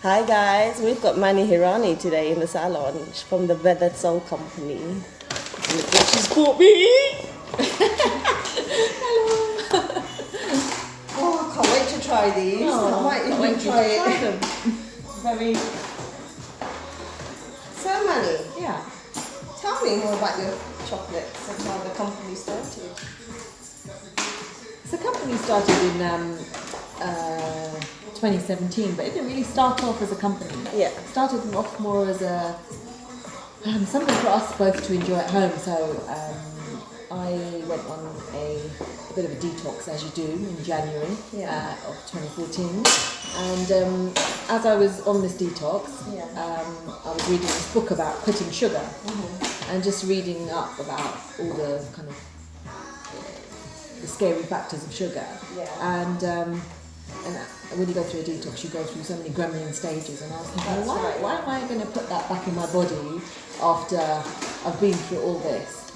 Hi guys, we've got Mani Hirani today in the salon from the Veda company. Look what she's bought me! Hello! Oh, I can't wait to try these. Oh, I might even try it. Very. So Mani, Yeah. tell me more about your chocolates and how the company started. So the company started in 2017, but it didn't really start off as a company. Yeah. It started off more as a something for us both to enjoy at home. So I went on a bit of a detox, as you do, in January of 2014. And as I was on this detox, I was reading this book about quitting sugar, and just reading up about all the kind of the scary factors of sugar. And when you go through a detox, you go through so many gremlin stages, and I was thinking, why am I going to put that back in my body after I've been through all this?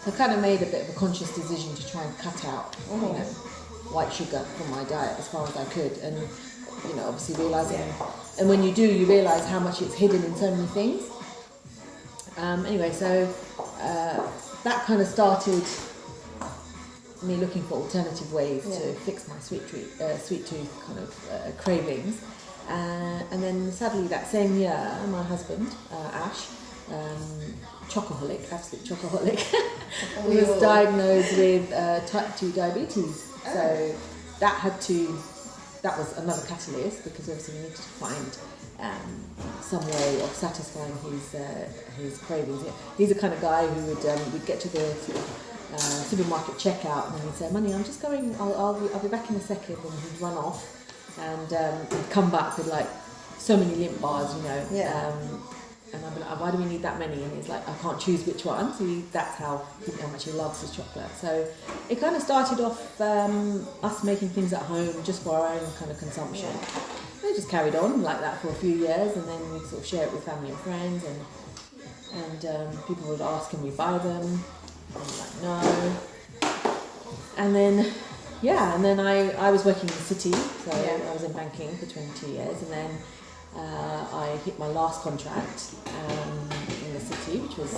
So I kind of made a bit of a conscious decision to try and cut out, white sugar from my diet as far as I could, and obviously realising, and when you do, you realise how much it's hidden in so many things. Anyway, so that kind of started me looking for alternative ways to fix my sweet tooth kind of cravings, and then sadly that same year my husband Ash, chocoholic, absolute chocoholic, was diagnosed with type 2 diabetes. So that was another catalyst, because obviously we needed to find some way of satisfying his cravings. He's the kind of guy who would get to the supermarket checkout, and then he'd say, "Money, I'm just going. I'll be back in a second," and he'd run off, and he'd come back with like so many limp bars, and I'd be like, "Why do we need that many?" And he's like, "I can't choose which one." So that's how much he loves his chocolate. So it kind of started off us making things at home just for our own kind of consumption. And it just carried on like that for a few years, and then we'd sort of share it with family and friends, and people would ask, "Can we buy them?" I'm like, no. And then I was working in the city, so I was in banking for 20 years, and then I hit my last contract in the city, which was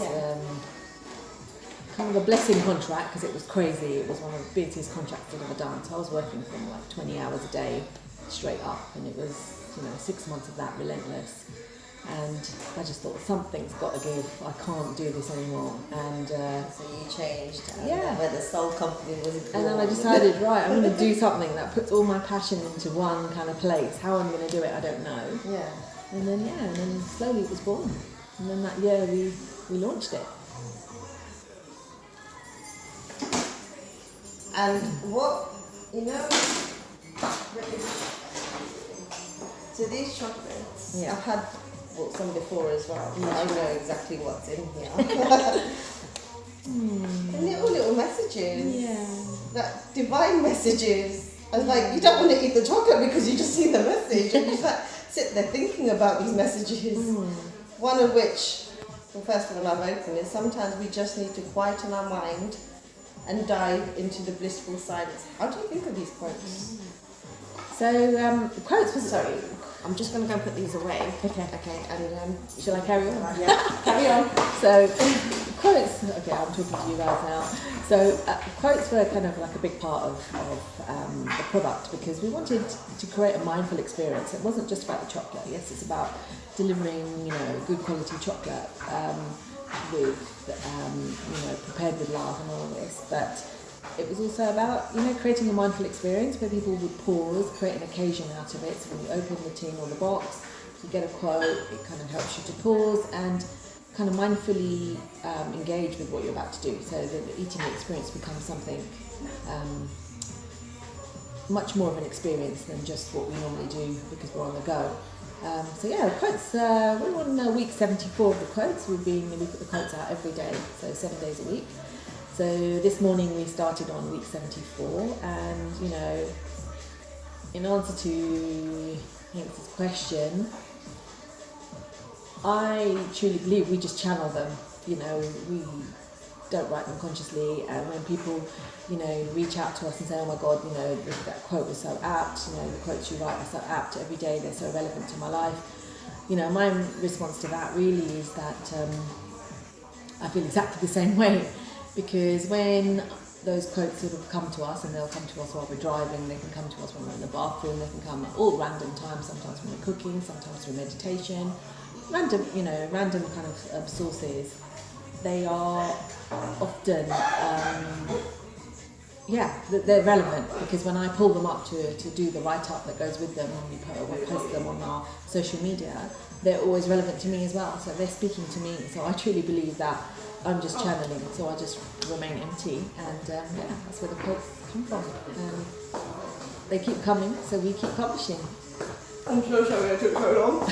kind of a blessing contract, because it was crazy. It was one of the busiest contracts I'd ever done. So I was working from like 20 hours a day straight up, and it was 6 months of that relentless. And I just thought, something's got to give. I can't do this anymore. And so you changed. Where the soul company was. And then I decided, right, I'm going to do something that puts all my passion into one kind of place. How I'm going to do it, I don't know. Yeah. And then slowly it was born. And then that year we launched it. And so these chocolates, I've had some before as well. I know exactly what's in here. And little messages. Yeah. That divine messages. I was like, you don't want to eat the chocolate because you just see the message, and you just like sit there thinking about these messages. One of which, the first one I've opened, is sometimes we just need to quieten our mind and dive into the blissful silence. How do you think of these quotes? So quotes was Sorry, I'm just going to go and put these away. Okay. And shall I carry on? Yeah, carry on. So quotes. Okay, I'm talking to you guys now. So quotes were kind of like a big part of the product, because we wanted to create a mindful experience. It wasn't just about the chocolate. Yes, it's about delivering good quality chocolate with prepared with love and all of this, but it was also about creating a mindful experience where people would pause, create an occasion out of it. So when you open the tin or the box, you get a quote. It kind of helps you to pause and kind of mindfully engage with what you're about to do, so that the eating experience becomes something much more of an experience than just what we normally do because we're on the go. The quotes, we're on week 74 of the quotes. We put the quotes out every day, so 7 days a week. So this morning we started on week 74, and in answer to Hanks's question, I truly believe we just channel them. don't write them consciously, and when people, you know, reach out to us and say, oh my God, you know, that quote was so apt, you know, the quotes you write are so apt every day, they're so relevant to my life. You know, my response to that really is that I feel exactly the same way, because when those quotes sort of come to us, and they'll come to us while we're driving, they can come to us when we're in the bathroom, they can come at all random times, sometimes when we're cooking, sometimes through meditation, random kind of sources. They are often, they're relevant, because when I pull them up to do the write-up that goes with them, when we post them on our social media, they're always relevant to me as well, so they're speaking to me. So I truly believe that I'm just channeling, so I just remain empty, and that's where the quotes come from. They keep coming, so we keep publishing. I'm so sorry I took so long.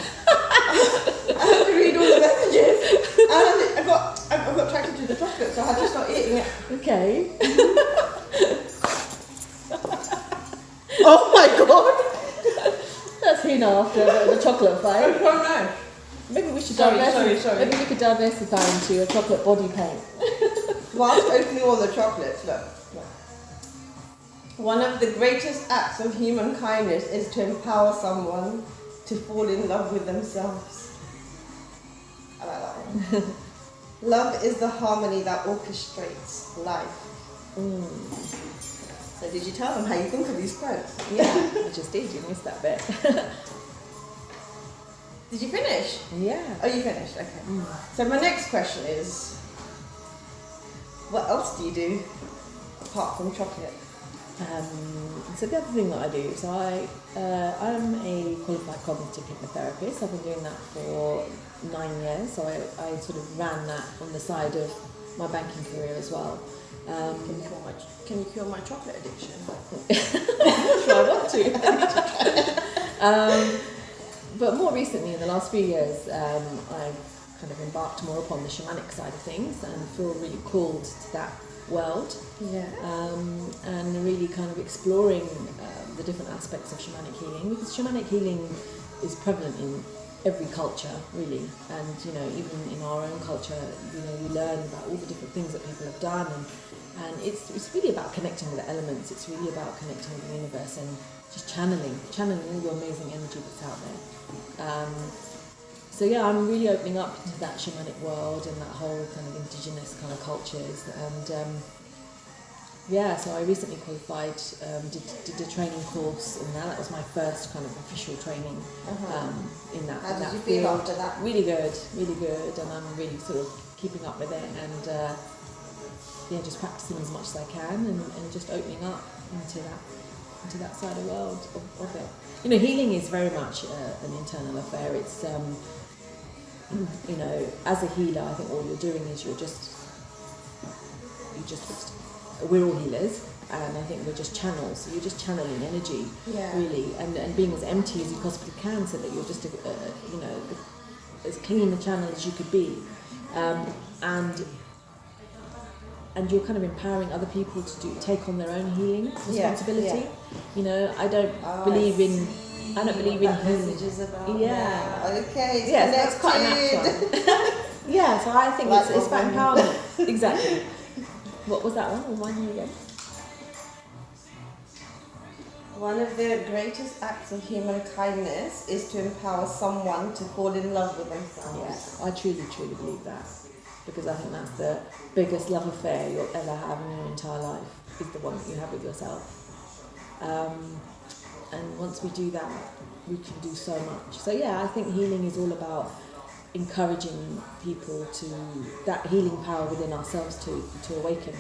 I had to read all the messages, and I got attracted to the chocolate, so I had to start eating it. Okay. Oh my God! That's Hina after the chocolate fight. It's so nice. Maybe we should Sorry. Maybe we could diversify into a chocolate body paint. Whilst opening all the chocolates, look. One of the greatest acts of human kindness is to empower someone to fall in love with themselves. I like that one. Love is the harmony that orchestrates life. So did you tell them how you think of these quotes? Yeah, I just did. You missed that bit. Did you finish? Yeah. Oh, you finished? Okay. So my next question is, what else do you do apart from chocolate? So the other thing that I do, so I'm a qualified cognitive hypnotherapist. I've been doing that for 9 years, so I sort of ran that on the side of my banking career as well. Can you cure my chocolate addiction? Sure, I want to. But more recently, in the last few years, I've kind of embarked more upon the shamanic side of things and feel really called to that world. Yeah. And really kind of exploring the different aspects of shamanic healing, because shamanic healing is prevalent in every culture, really. And, you know, even in our own culture, you know, we learn about all the different things that people have done, and it's really about connecting with the elements. It's really about connecting with the universe and just channeling all the amazing energy that's out there. So yeah, I'm really opening up to that shamanic world and that whole kind of indigenous kind of cultures. And so I recently qualified, did a training course in that. That was my first kind of official training in that. How in did that you field. feel after that? Really good, and I'm really sort of keeping up with it, and just practicing as much as I can, and just opening up into that side of the world of it. You know, healing is very much an internal affair. It's you know, as a healer, I think all you're doing is we're all healers, and I think we're just channels. So you're just channeling energy, really, and being as empty as you possibly can, so that you're just you know, as clean a channel as you could be, and you're kind of empowering other people to take on their own healing responsibility. Yeah. You know, I don't believe in messages about okay, yeah, that's quite an apt one. Yeah, so I think like it's about empowerment. Exactly. What was that one? Remind me again. One of the greatest acts of human kindness is to empower someone to fall in love with themselves. Yeah, I truly believe that, because I think that's the biggest love affair you'll ever have in your entire life, is the one that you have with yourself. And once we do that, we can do so much. So yeah, I think healing is all about encouraging people to that healing power within ourselves to awaken,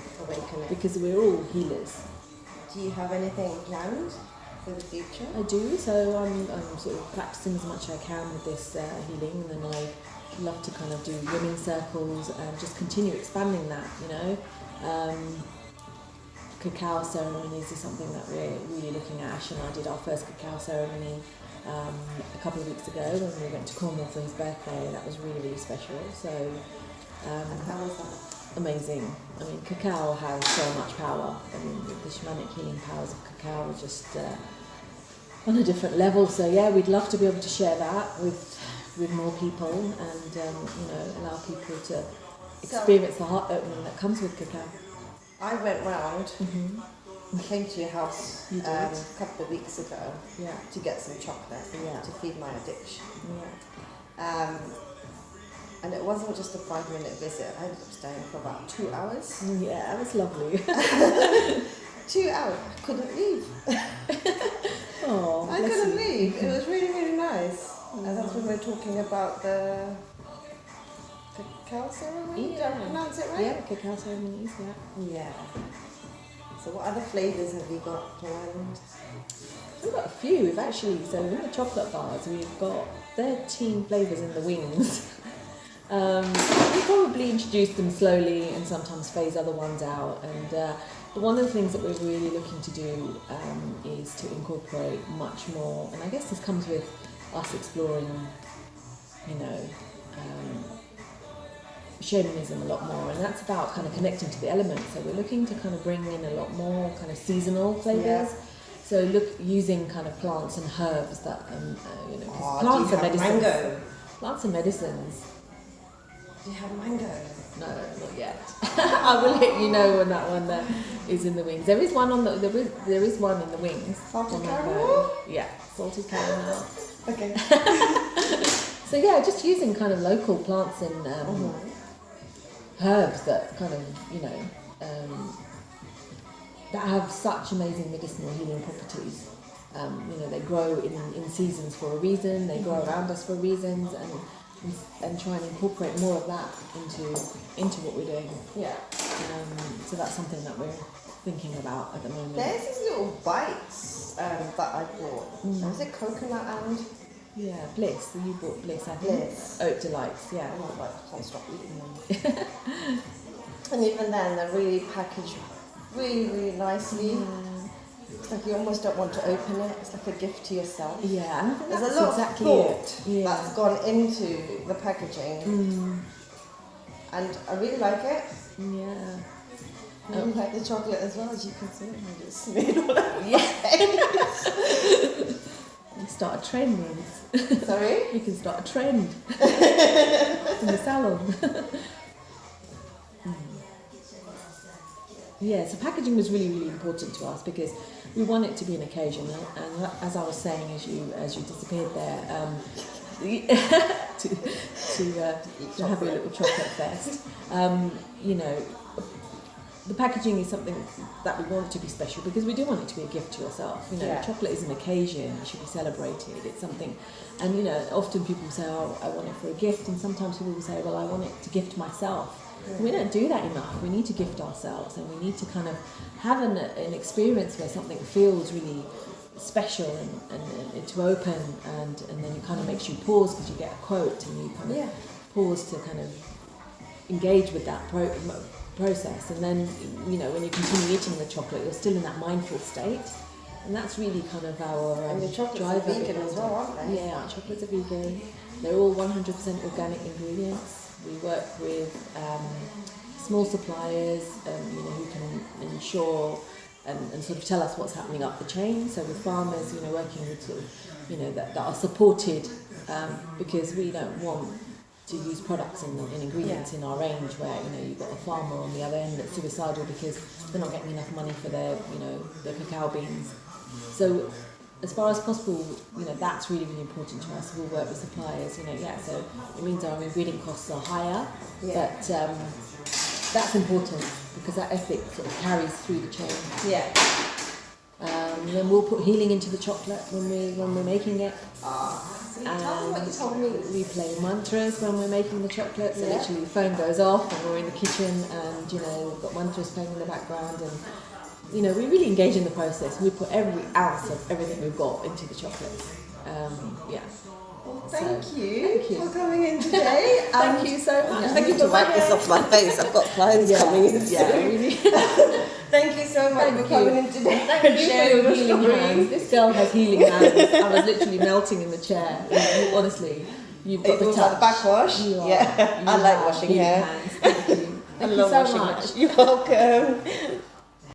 because we're all healers. Do you have anything planned for the future? I do. So I'm sort of practicing as much as I can with this healing, and then I love to kind of do women's circles and just continue expanding that, you know. Cacao ceremonies is something that we're really looking at. Ash and I did our first cacao ceremony a couple of weeks ago when we went to Cornwall for his birthday. That was really, really special. So how was that? Amazing. I mean, cacao has so much power. I mean, the shamanic healing powers of cacao are just on a different level. So yeah, we'd love to be able to share that with more people, and you know, allow people to experience the heart opening that comes with cacao. I went round. I came to your house a couple of weeks ago to get some chocolate to feed my addiction. And it wasn't just a 5-minute visit. I ended up staying for about 2 hours. Yeah, it was lovely. 2 hours. I couldn't leave. Oh, I couldn't leave. It was really, really nice. And that's when we were talking about the cacao ceremony. Did I pronounce it right? Yeah, cacao ceremonies, Yeah. So what other flavours have you got planned? We've got a few. So in the chocolate bars, we've got 13 flavours in the wings. We probably introduce them slowly and sometimes phase other ones out. And one of the things that we're really looking to do is to incorporate much more. And I guess this comes with us exploring, shamanism a lot more, and that's about kind of connecting to the elements. So we're looking to kind of bring in a lot more kind of seasonal flavours. So using kind of plants and herbs that plants and medicines. Mango? Plants and medicines. Do you have mango? No, not yet. I will let you know when that one is in the wings. There is one there is one in the wings. Salted caramel? Yeah, salted caramel. Okay. So yeah, just using kind of local plants and herbs that kind of that have such amazing medicinal healing properties. They grow in seasons for a reason. They grow around us for reasons, and try and incorporate more of that into what we're doing. Yeah. So that's something that we're thinking about at the moment. There's these little bites that I bought. Was it coconut and? Yeah, Bliss. You bought Bliss, I think. Bliss. Oat Delights, yeah. I can't stop eating them. And even then, they're really packaged really, really nicely. It's like you almost don't want to open it. It's like a gift to yourself. Yeah, and I think there's a lot of thought that's gone into the packaging. And I really like it. Yeah. I really like the chocolate as well, as you can see. I just smeared all over my face. You start a trend, Rose. Sorry? You can start a trend in the salon. Yeah, so packaging was really, really important to us because we want it to be an occasion, and as I was saying as you disappeared there, to have a little chocolate fest, the packaging is something that we want to be special because we do want it to be a gift to yourself. Chocolate is an occasion; it should be celebrated. It's something, and often people say, "Oh, I want it for a gift," and sometimes people will say, "Well, I want it to gift myself." And we don't do that enough. We need to gift ourselves, and we need to kind of have an experience where something feels really special and to open, and then it kind of makes you pause because you get a quote, and you kind of pause to kind of engage with that process, and then when you continue eating the chocolate, you're still in that mindful state, and that's really kind of our and the chocolates are vegan as well, aren't they? Yeah, our chocolates are vegan. They're all 100% organic ingredients. We work with small suppliers, who can ensure and sort of tell us what's happening up the chain. So with farmers, working with sort of, that are supported, because we don't want to use products and ingredients in our range where you've got a farmer on the other end that's suicidal because they're not getting enough money for their cacao beans. So as far as possible, that's really, really important to us. We'll work with suppliers, so it means our ingredient costs are higher, but that's important because that ethic sort of carries through the chain. Yeah. Then we'll put healing into the chocolate when we're making it. Tell me what you told me. We play mantras when we're making the chocolate, so literally the phone goes off and we're in the kitchen and we've got mantras playing in the background, and we really engage in the process. We put every ounce of everything we've got into the chocolates. Well, thank you for coming in today. Thank you so much. Thank you for wiping this off my face. I've got clients coming in. Really. Thank you so much for coming in today. Thank you for your healing hands. This girl has healing hands. I was literally melting in the chair. Honestly, you've got the touch. Backwash. I like washing hair. Hands. Thank you. I love washing hair. You're welcome.